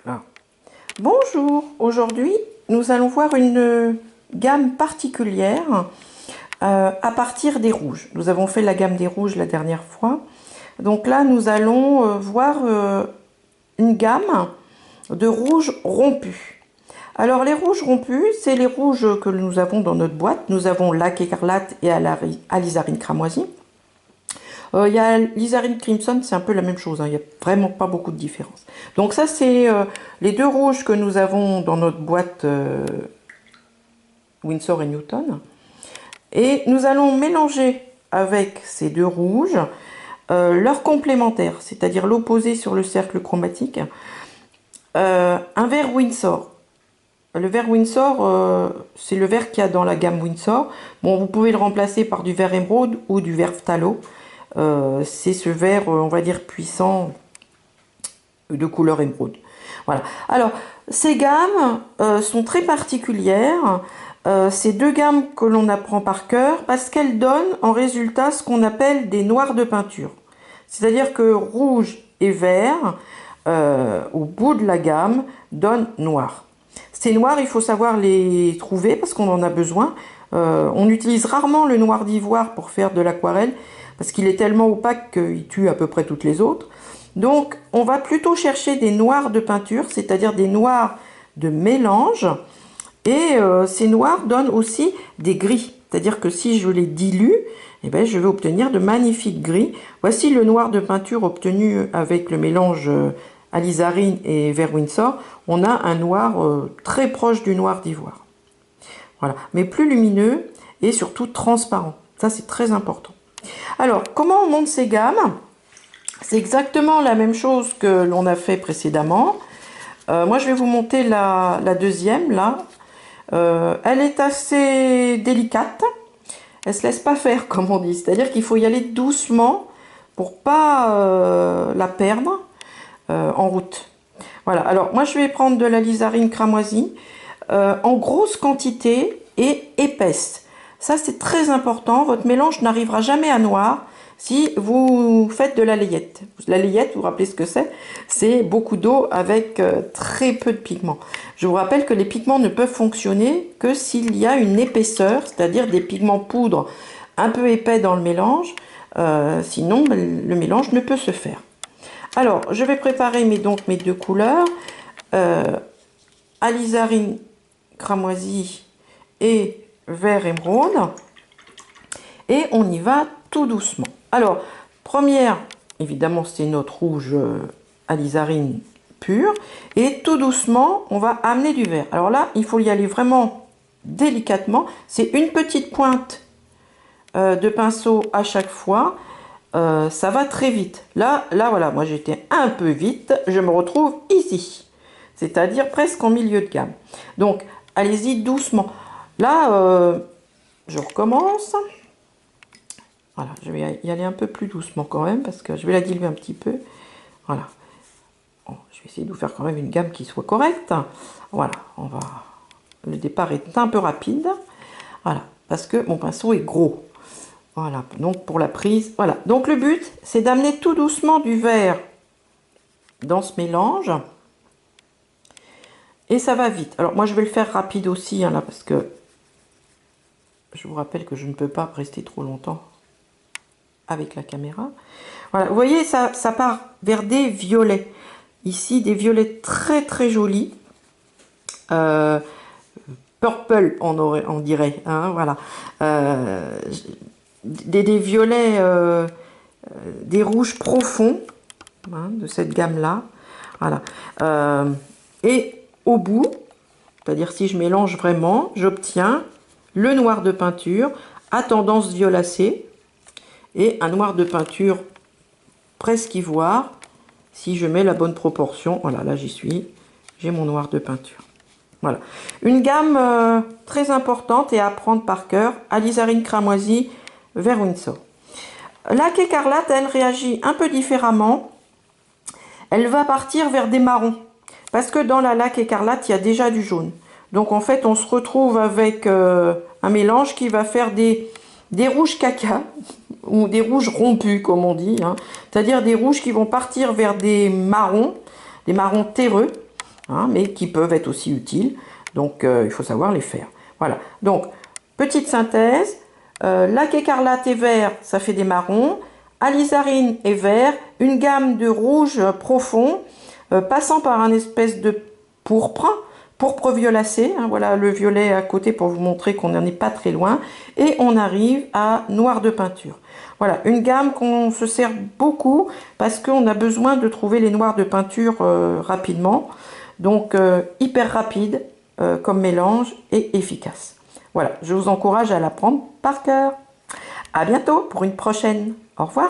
Alors, bonjour, aujourd'hui nous allons voir une gamme particulière à partir des rouges. Nous avons fait la gamme des rouges la dernière fois. Donc là nous allons voir une gamme de rouges rompus. Alors les rouges rompus, c'est les rouges que nous avons dans notre boîte. Nous avons lac écarlate et alizarine cramoisie. Il y a l'Izarine Crimson, c'est un peu la même chose, hein, il n'y a vraiment pas beaucoup de différence. Donc ça, c'est les deux rouges que nous avons dans notre boîte Winsor et Newton. Et nous allons mélanger avec ces deux rouges leur complémentaire, c'est-à-dire l'opposé sur le cercle chromatique, un vert Winsor. Le vert Winsor, c'est le vert qu'il y a dans la gamme Winsor. Bon, vous pouvez le remplacer par du vert émeraude ou du vert phthalo. C'est ce vert, on va dire, puissant de couleur émeraude. Voilà. Alors, ces gammes sont très particulières. C'est deux gammes que l'on apprend par cœur parce qu'elles donnent en résultat ce qu'on appelle des noirs de peinture. C'est-à-dire que rouge et vert, au bout de la gamme, donnent noir. Ces noirs, il faut savoir les trouver parce qu'on en a besoin. On utilise rarement le noir d'ivoire pour faire de l'aquarelle parce qu'il est tellement opaque qu'il tue à peu près toutes les autres. Donc, on va plutôt chercher des noirs de peinture, c'est-à-dire des noirs de mélange. Et ces noirs donnent aussi des gris. C'est-à-dire que si je les dilue, eh ben, je vais obtenir de magnifiques gris. Voici le noir de peinture obtenu avec le mélange alizarine et vert Winsor. On a un noir très proche du noir d'ivoire. Voilà, mais plus lumineux et surtout transparent. Ça, c'est très important. Alors, comment on monte ces gammes? C'est exactement la même chose que l'on a fait précédemment. Moi, je vais vous monter la deuxième, là. Elle est assez délicate. Elle se laisse pas faire, comme on dit. C'est-à-dire qu'il faut y aller doucement pour pas la perdre en route. Voilà. Alors, moi, je vais prendre de l'alizarine cramoisie en grosse quantité et épaisse. Ça, c'est très important. Votre mélange n'arrivera jamais à noir si vous faites de la layette. La layette, vous vous rappelez ce que c'est? C'est beaucoup d'eau avec très peu de pigments. Je vous rappelle que les pigments ne peuvent fonctionner que s'il y a une épaisseur, c'est-à-dire des pigments poudre un peu épais dans le mélange. Sinon, le mélange ne peut se faire. Alors, je vais préparer mes deux couleurs. Alizarine cramoisie et vert émeraude, et on y va tout doucement. Alors, première, évidemment, c'est notre rouge alizarine pure, et tout doucement, on va amener du vert. Alors là, il faut y aller vraiment délicatement. C'est une petite pointe de pinceau à chaque fois. Ça va très vite. Là, voilà, moi j'étais un peu vite. Je me retrouve ici, c'est-à-dire presque en milieu de gamme. Donc, allez-y doucement. Là, je recommence. Voilà, je vais y aller un peu plus doucement quand même, parce que je vais la diluer un petit peu. Voilà. Bon, je vais essayer de vous faire quand même une gamme qui soit correcte. Voilà, on va... Le départ est un peu rapide. Voilà, parce que mon pinceau est gros. Voilà, donc pour la prise, voilà. Donc le but, c'est d'amener tout doucement du vert dans ce mélange. Et ça va vite. Alors moi, je vais le faire rapide aussi, hein, là, parce que je vous rappelle que je ne peux pas rester trop longtemps avec la caméra. Voilà, vous voyez, ça part vers des violets. Ici, des violets très très jolis. Purple, on dirait. Hein, voilà. Des violets, des rouges profonds, hein, de cette gamme-là. Voilà. Et au bout, c'est-à-dire si je mélange vraiment, j'obtiens le noir de peinture à tendance violacée et un noir de peinture presque ivoire si je mets la bonne proportion. Voilà, là j'y suis, j'ai mon noir de peinture. Voilà, une gamme très importante et à apprendre par cœur, alizarine cramoisie, vert Winsor. Lac écarlate, elle réagit un peu différemment. Elle va partir vers des marrons parce que dans la lac écarlate, il y a déjà du jaune. Donc en fait, on se retrouve avec un mélange qui va faire des rouges caca, ou des rouges rompus, comme on dit. Hein. C'est-à-dire des rouges qui vont partir vers des marrons terreux. hein, mais qui peuvent être aussi utiles. Donc, il faut savoir les faire. Voilà. Donc, petite synthèse. Lac écarlate et vert, ça fait des marrons. Alizarine et vert. Une gamme de rouge profond, passant par un espèce de pourpre. Pourpre violacé, hein, voilà le violet à côté pour vous montrer qu'on n'en est pas très loin. Et on arrive à noir de peinture. Voilà, une gamme qu'on se sert beaucoup parce qu'on a besoin de trouver les noirs de peinture rapidement. Donc, hyper rapide comme mélange et efficace. Voilà, je vous encourage à l'apprendre par cœur. À bientôt pour une prochaine. Au revoir.